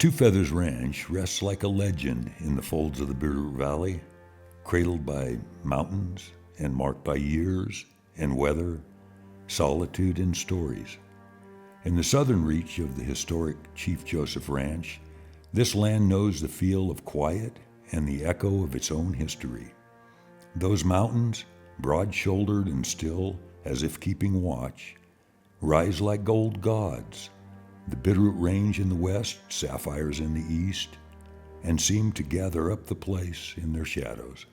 Two Feathers Ranch rests like a legend in the folds of the Bitterroot Valley, cradled by mountains and marked by years and weather, solitude and stories. In the southern reach of the historic Chief Joseph Ranch, this land knows the feel of quiet and the echo of its own history. Those mountains, broad-shouldered and still as if keeping watch, rise like gold gods, the Bitterroot Range in the west, sapphires in the east, and seem to gather up the place in their shadows.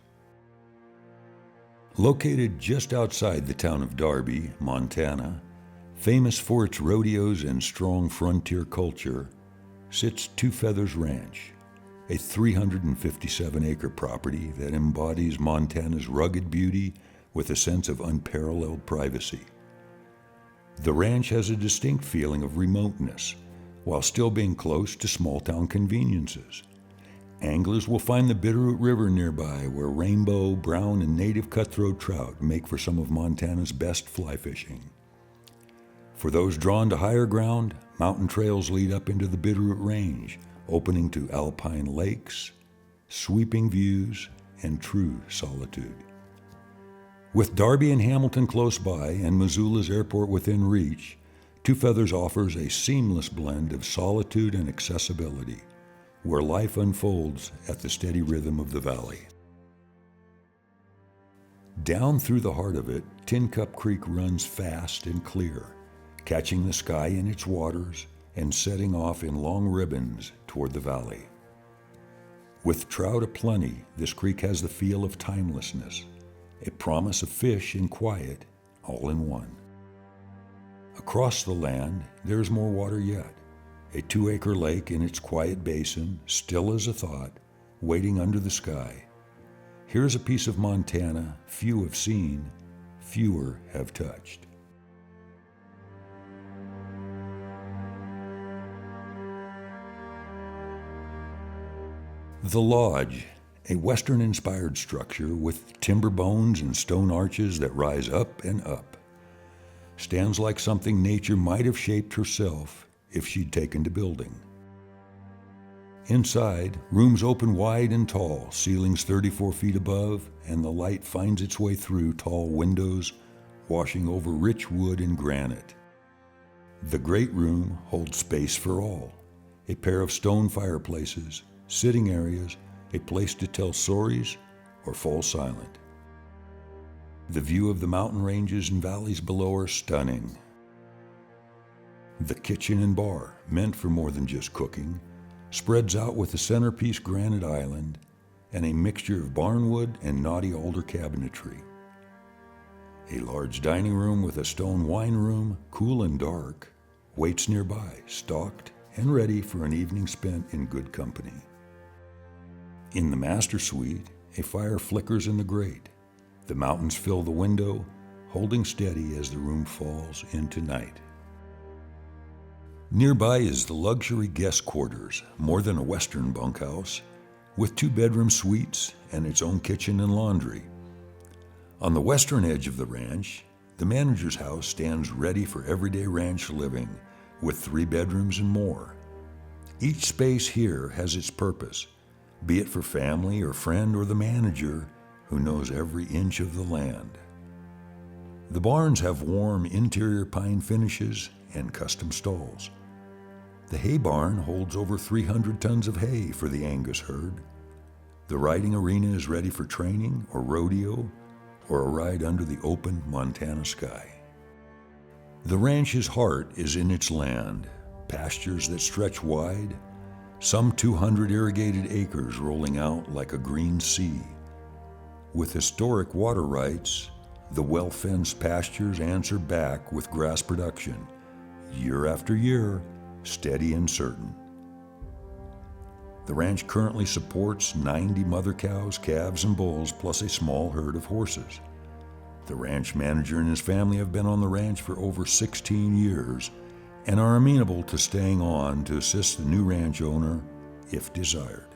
Located just outside the town of Darby, Montana, famous for its rodeos and strong frontier culture, sits Two Feathers Ranch, a 357-acre property that embodies Montana's rugged beauty with a sense of unparalleled privacy. The ranch has a distinct feeling of remoteness, while still being close to small-town conveniences. Anglers will find the Bitterroot River nearby, where rainbow, brown, and native cutthroat trout make for some of Montana's best fly fishing. For those drawn to higher ground, mountain trails lead up into the Bitterroot Range, opening to alpine lakes, sweeping views, and true solitude. With Darby and Hamilton close by and Missoula's airport within reach, Two Feathers offers a seamless blend of solitude and accessibility, where life unfolds at the steady rhythm of the valley. Down through the heart of it, Tin Cup Creek runs fast and clear, catching the sky in its waters and setting off in long ribbons toward the valley. With trout aplenty, this creek has the feel of timelessness, a promise of fish and quiet, all in one. Across the land, there is more water yet, a 2-acre lake in its quiet basin, still as a thought, waiting under the sky. Here's a piece of Montana few have seen, fewer have touched. The Lodge, a Western-inspired structure with timber bones and stone arches that rise up and up, stands like something nature might have shaped herself if she'd taken to building. Inside, rooms open wide and tall, ceilings 34 feet above, and the light finds its way through tall windows, washing over rich wood and granite. The great room holds space for all, a pair of stone fireplaces, sitting areas, a place to tell stories or fall silent. The view of the mountain ranges and valleys below are stunning. The kitchen and bar, meant for more than just cooking, spreads out with a centerpiece granite island and a mixture of barnwood and knotty alder cabinetry. A large dining room with a stone wine room, cool and dark, waits nearby, stocked and ready for an evening spent in good company. In the master suite, a fire flickers in the grate. The mountains fill the window, holding steady as the room falls into night. Nearby is the luxury guest quarters, more than a Western bunkhouse, with 2-bedroom suites and its own kitchen and laundry. On the western edge of the ranch, the manager's house stands ready for everyday ranch living, with 3 bedrooms and more. Each space here has its purpose, be it for family or friend or the manager who knows every inch of the land. The barns have warm interior pine finishes and custom stalls. The hay barn holds over 300 tons of hay for the Angus herd. The riding arena is ready for training or rodeo or a ride under the open Montana sky. The ranch's heart is in its land, pastures that stretch wide, some 200 irrigated acres rolling out like a green sea. With historic water rights, the well-fenced pastures answer back with grass production, year after year, steady and certain. The ranch currently supports 90 mother cows, calves, and bulls, plus a small herd of horses. The ranch manager and his family have been on the ranch for over 16 years and are amenable to staying on to assist the new ranch owner if desired.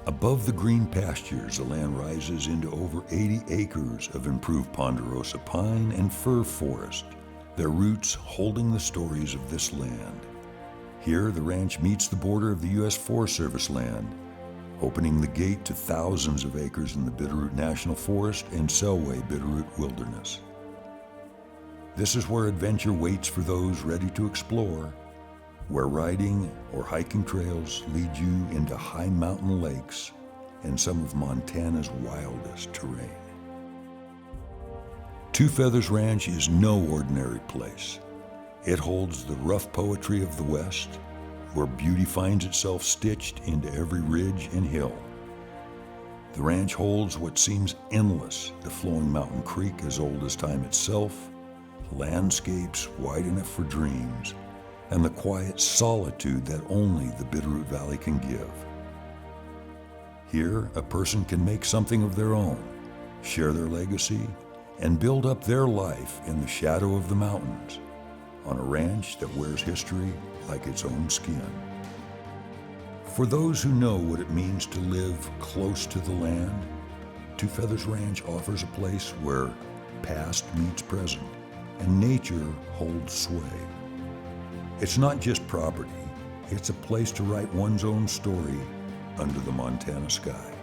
Above the green pastures, the land rises into over 80 acres of improved ponderosa pine and fir forest, their roots holding the stories of this land. Here, the ranch meets the border of the U.S. Forest Service land, opening the gate to thousands of acres in the Bitterroot National Forest and Selway Bitterroot Wilderness. This is where adventure waits for those ready to explore, where riding or hiking trails lead you into high mountain lakes and some of Montana's wildest terrain. Two Feathers Ranch is no ordinary place. It holds the rough poetry of the West, where beauty finds itself stitched into every ridge and hill. The ranch holds what seems endless, the flowing mountain creek as old as time itself, landscapes wide enough for dreams, and the quiet solitude that only the Bitterroot Valley can give. Here, a person can make something of their own, share their legacy, and build up their life in the shadow of the mountains, on a ranch that wears history like its own skin. For those who know what it means to live close to the land, Two Feathers Ranch offers a place where past meets present and nature holds sway. It's not just property, it's a place to write one's own story under the Montana sky.